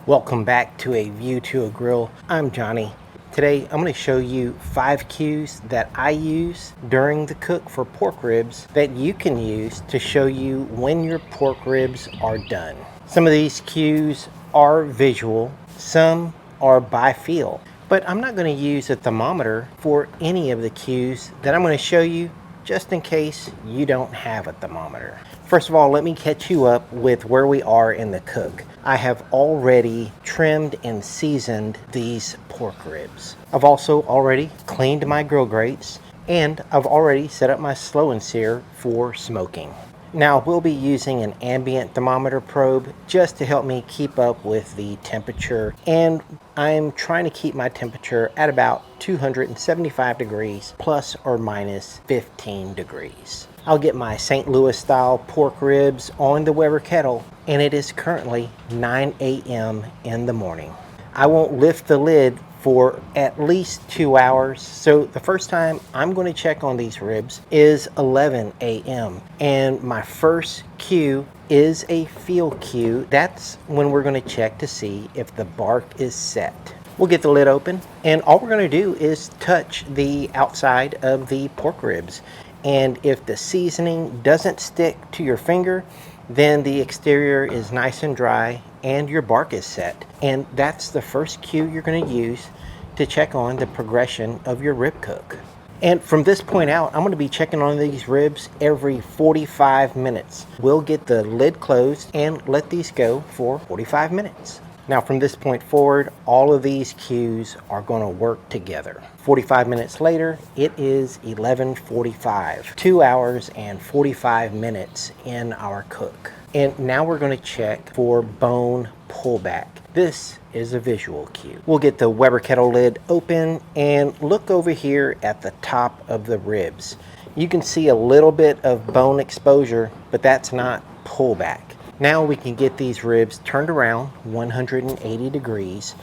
Welcome back to A View to a Grill. I'm Johnny. Today I'm going to show you 5 cues that I use during the cook for pork ribs that you can use to show you when your pork ribs are done. Some of these cues are visual, some are by feel, but I'm not going to use a thermometer for any of the cues that I'm going to show you, just in case you don't have a thermometer. First of all, let me catch you up with where we are in the cook. I have already trimmed and seasoned these pork ribs. I've also already cleaned my grill grates, and I've already set up my slow and sear for smoking. Now we'll be using an ambient thermometer probe just to help me keep up with the temperature, and I'm trying to keep my temperature at about 275 degrees plus or minus 15 degrees. I'll get my St. Louis style pork ribs on the Weber kettle, and it is currently 9 a.m. in the morning. I won't lift the lid for at least 2 hours. So the first time I'm going to check on these ribs is 11 a.m. And my first cue is a feel cue. That's when we're going to check to see if the bark is set. We'll get the lid open, and all we're going to do is touch the outside of the pork ribs. And if the seasoning doesn't stick to your finger, then the exterior is nice and dry and your bark is set. And that's the first cue you're going to use to check on the progression of your rib cook. And from this point out, I'm going to be checking on these ribs every 45 minutes. We'll get the lid closed and let these go for 45 minutes. Now from this point forward, all of these cues are going to work together. 45 minutes later, it is 11:45. 2 hours and 45 minutes in our cook. And now we're going to check for bone pullback. This is a visual cue. We'll get the Weber kettle lid open and look over here at the top of the ribs. You can see a little bit of bone exposure, but that's not pullback. Now we can get these ribs turned around 180 degrees,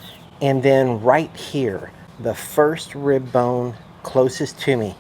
and then right here, the first rib bone closest to me,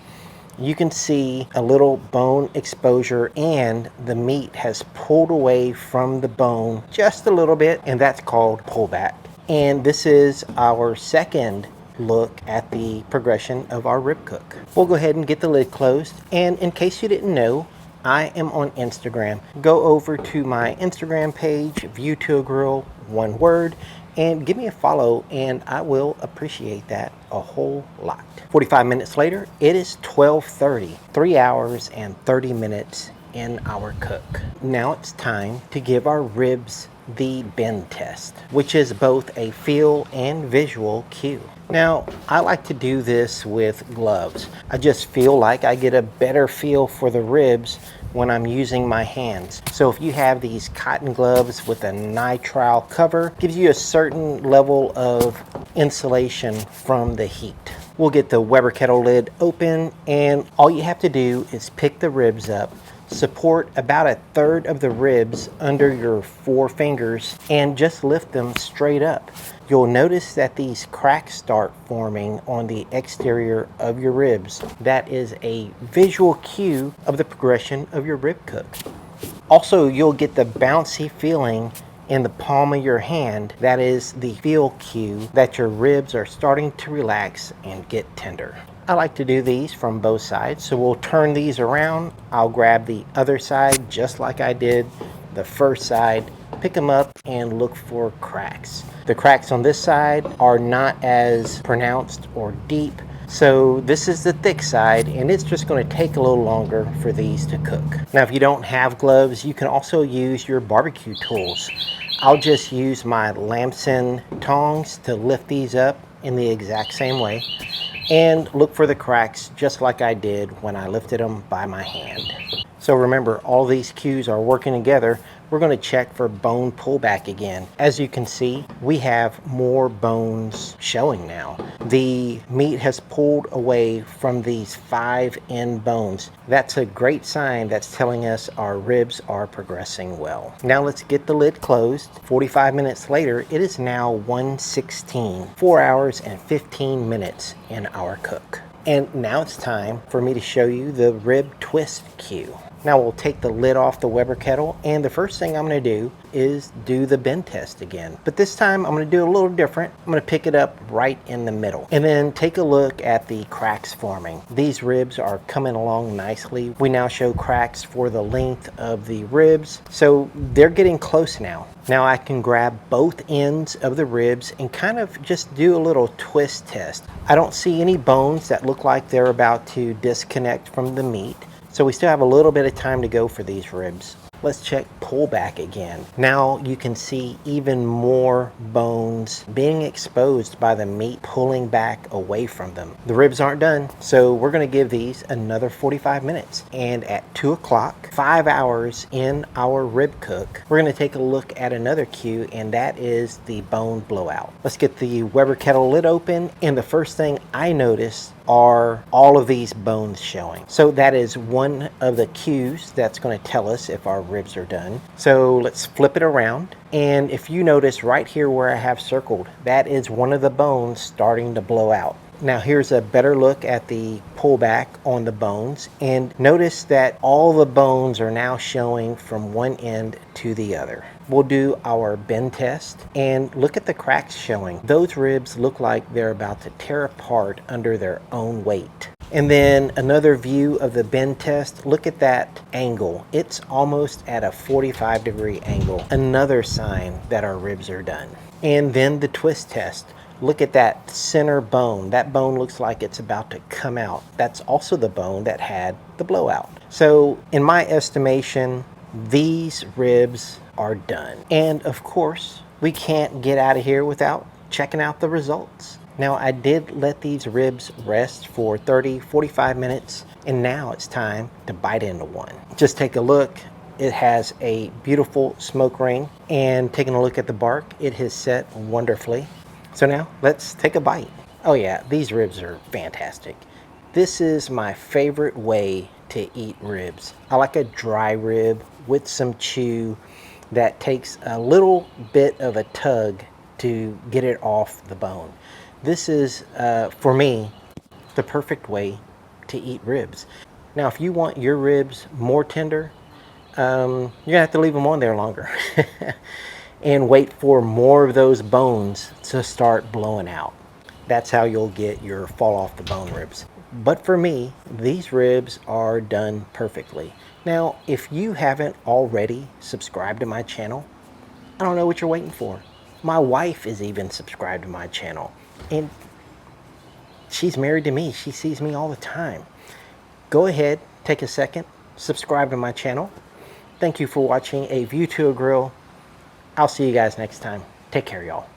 you can see a little bone exposure, and the meat has pulled away from the bone just a little bit, and that's called pullback. And this is our second look at the progression of our rib cook. We'll go ahead and get the lid closed, and in case you didn't know, I am on Instagram. Go over to my Instagram page, View to a Grill, one word, and give me a follow, and I will appreciate that a whole lot. 45 minutes later, it is 12:30, 3 hours and 30 minutes in our cook. Now it's time to give our ribs the bend test, which is both a feel and visual cue. Now, I like to do this with gloves. I just feel like I get a better feel for the ribs when I'm using my hands. So if you have these cotton gloves with a nitrile cover, gives you a certain level of insulation from the heat. We'll get the Weber kettle lid open, and all you have to do is pick the ribs up, support about 1/3 of the ribs under your 4 fingers, and just lift them straight up. You'll notice that these cracks start forming on the exterior of your ribs. That is a visual cue of the progression of your rib cook. Also, you'll get the bouncy feeling in the palm of your hand. That is the feel cue that your ribs are starting to relax and get tender. I like to do these from both sides, so we'll turn these around. I'll grab the other side just like I did the first side, pick them up, and look for cracks. The cracks on this side are not as pronounced or deep, so this is the thick side, and it's just going to take a little longer for these to cook. Now, if you don't have gloves, you can also use your barbecue tools. I'll just use my lambson tongs to lift these up in the exact same way, and look for the cracks just like I did when I lifted them by my hand. So remember, all these cues are working together. We're going to check for bone pullback again. As you can see, we have more bones showing now. The meat has pulled away from these 5 end bones. That's a great sign that's telling us our ribs are progressing well. Now let's get the lid closed. 45 minutes later, it is now 1:16, 4 hours and 15 minutes in our cook. And now it's time for me to show you the rib twist cue. Now we'll take the lid off the Weber kettle, and the first thing I'm going to do is do the bend test again. But this time I'm going to do a little different. I'm going to pick it up right in the middle and then take a look at the cracks forming. These ribs are coming along nicely. We now show cracks for the length of the ribs, so they're getting close now. Now I can grab both ends of the ribs and kind of just do a little twist test. I don't see any bones that look like they're about to disconnect from the meat, so we still have a little bit of time to go for these ribs. Let's check pullback again. Now you can see even more bones being exposed by the meat pulling back away from them. The ribs aren't done, so we're going to give these another 45 minutes. And at 2 o'clock, 5 hours in our rib cook, we're going to take a look at another cue, and that is the bone blowout. Let's get the Weber kettle lid open, and the first thing I noticed are all of these bones showing. So that is one of the cues that's going to tell us if our ribs are done. So let's flip it around, and if you notice right here where I have circled, that is one of the bones starting to blow out. Now here's a better look at the pullback on the bones, and notice that all the bones are now showing from one end to the other. We'll do our bend test and look at the cracks showing. Those ribs look like they're about to tear apart under their own weight. And then another view of the bend test, look at that angle. It's almost at a 45-degree angle. Another sign that our ribs are done. And then the twist test. Look at that center bone. That bone looks like it's about to come out. That's also the bone that had the blowout. So in my estimation, these ribs are done. And of course, we can't get out of here without checking out the results. Now I did let these ribs rest for 30-45 minutes, and now it's time to bite into one. Just take a look. It has a beautiful smoke ring, and taking a look at the bark, it has set wonderfully. So now let's take a bite. Oh yeah, these ribs are fantastic. This is my favorite way to eat ribs. I like a dry rib with some chew that takes a little bit of a tug to get it off the bone. This is, for me, the perfect way to eat ribs. Now, if you want your ribs more tender, you're gonna have to leave them on there longer and wait for more of those bones to start blowing out. That's how you'll get your fall off the bone ribs. But for me, these ribs are done perfectly. Now, if you haven't already subscribed to my channel, I don't know what you're waiting for. My wife is even subscribed to my channel, and she's married to me. She sees me all the time. Go ahead, take a second, subscribe to my channel. Thank you for watching A View to a Grill. I'll see you guys next time. Take care, y'all.